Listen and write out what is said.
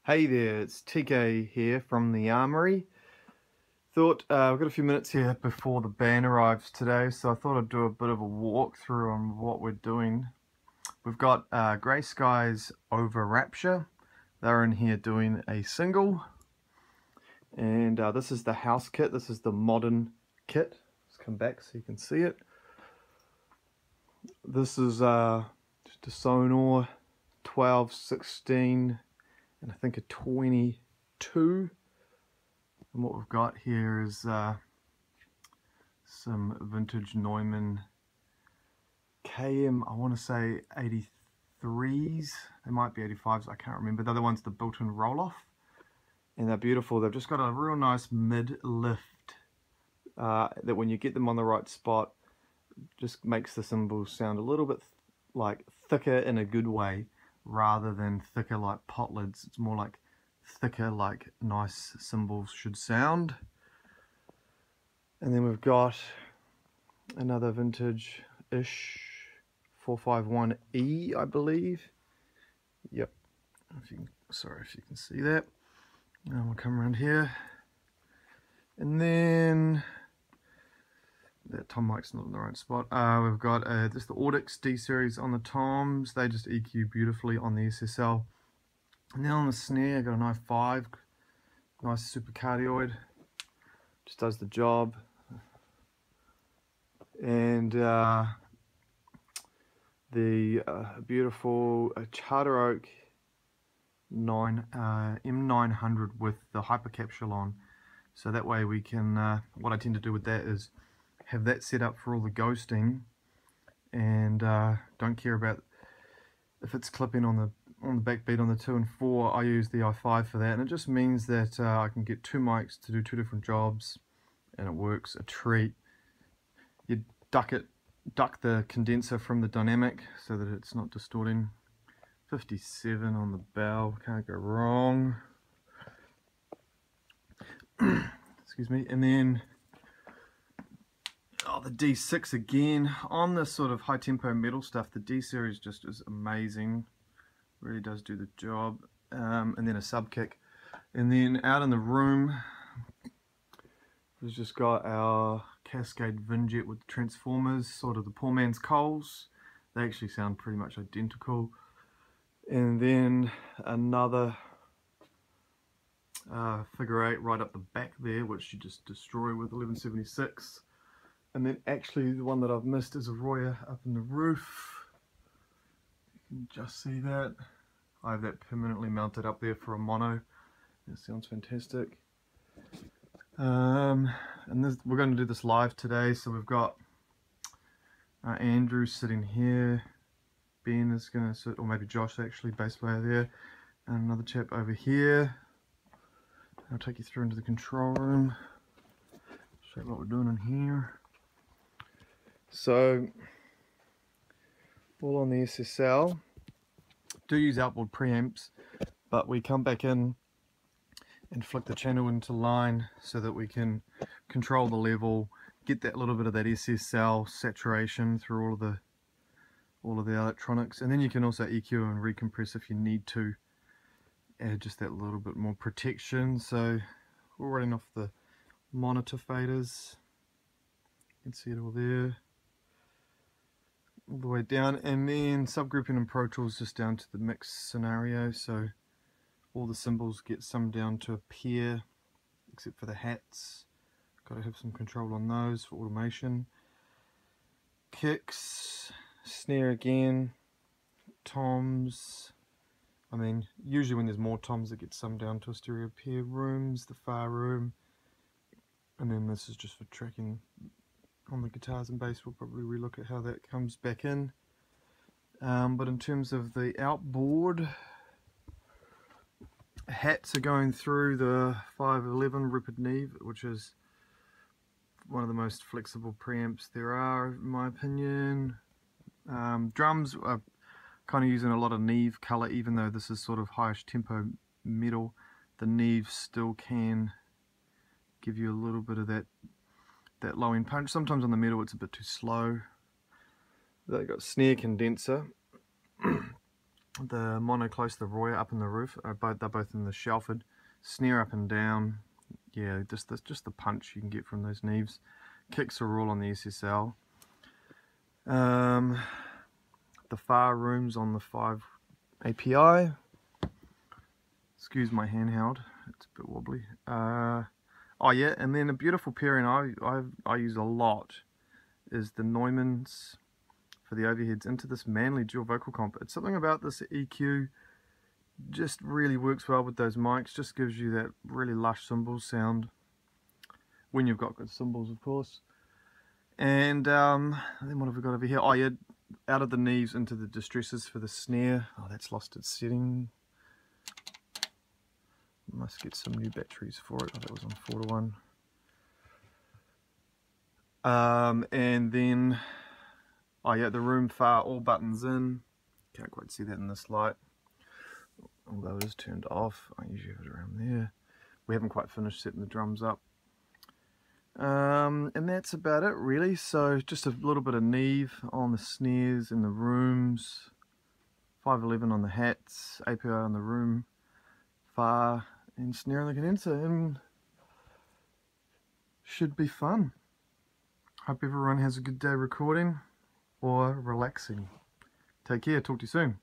Hey there, it's TK here from the Armoury. Thought we've got a few minutes here before the band arrives today, so I thought I'd do a bit of a walkthrough on what we're doing. We've got Grey Skies Over Rapture. They're in here doing a single, and this is the house kit. This is the modern kit. Let's come back so you can see it. This is just a Sonor 12, 16, and I think a 22. And what we've got here is some vintage Neumann KM, I want to say 83s. They might be 85s, I can't remember. The other one's the built-in roll-off. And they're beautiful. They've just got a real nice mid-lift that when you get them on the right spot, just makes the cymbals sound a little bit like thicker in a good way, rather than thicker like pot lids. It's more like thicker like nice cymbals should sound. And then we've got another vintage-ish 451E, I believe. Yep. Sorry if you can see that. And we'll come around here. And then that tom mic's not in the right spot. We've got just the Audix D series on the toms. They just EQ beautifully on the SSL. And then on the snare, I've got an i5, nice super cardioid, just does the job. And the beautiful Charter Oak M900 with the hypercapsule on. So that way we can, what I tend to do with that is have that set up for all the ghosting, and don't care about if it's clipping on the backbeat on the 2 and 4. I use the i5 for that, and it just means that I can get two mics to do two different jobs, and it works a treat. You duck the condenser from the dynamic so that it's not distorting. 57 on the bell, can't go wrong. Excuse me. And then the D6 again. On this sort of high tempo metal stuff, the D series just is amazing. Really does do the job. And then a sub kick. And then out in the room, we've just got our Cascade Vinjet with the transformers, sort of the poor man's Coles. They actually sound pretty much identical. And then another figure 8 right up the back there, which you just destroy with 1176. And then actually the one that I've missed is a Royer up in the roof. You can just see that. I have that permanently mounted up there for a mono. It sounds fantastic. And we're going to do this live today, so we've got Andrew sitting here. Ben is going to sit, or maybe Josh actually, bass player there. And another chap over here. I'll take you through into the control room. Show you what we're doing in here. So, all on the SSL. Do use outboard preamps, but we come back in and flick the channel into line so that we can control the level, get that little bit of that SSL saturation through all of the electronics, and then you can also EQ and recompress if you need to add just that little bit more protection. So we're running off the monitor faders. You can see it all there, all the way down, and then subgrouping in Pro Tools just down to the mix scenario. So all the cymbals get summed down to a pair, except for the hats. Got to have some control on those for automation. Kicks, snare again, toms. I mean, usually when there's more toms, it gets summed down to a stereo pair. Rooms, the far room, and then this is just for tracking on the guitars and bass. We'll probably relook at how that comes back in. But in terms of the outboard, hats are going through the 511 Rupert Neve, which is one of the most flexible preamps there are, in my opinion. Drums are kind of using a lot of Neve color, even though this is sort of highish tempo metal. The Neve still can give you a little bit of that low end punch. Sometimes on the metal it's a bit too slow. They've got snare condenser. the monoclose, the Roya up in the roof. They're both in the Shelford. Snare up and down. Yeah, just the punch you can get from those Neves. Kicks are all on the SSL. The far rooms on the 5 API. Excuse my handheld, it's a bit wobbly. Oh yeah, and then a beautiful pairing I use a lot is the Neumann's for the overheads into this Manly dual vocal comp. It's something about this EQ just really works well with those mics, just gives you that really lush cymbal sound when you've got good cymbals, of course. And then what have we got over here? Oh yeah, out of the Neves into the distresses for the snare. Oh, that's lost its setting. Must get some new batteries for it. Oh, that was on 4 to 1. And then, oh yeah, the room far, all buttons in. Can't quite see that in this light, although it is turned off. I usually have it around there. We haven't quite finished setting the drums up. And that's about it really. So just a little bit of Neve on the snares in the rooms, 511 on the hats, API on the room far, and snare on the condenser, and should be fun. Hope everyone has a good day recording or relaxing. Take care, talk to you soon.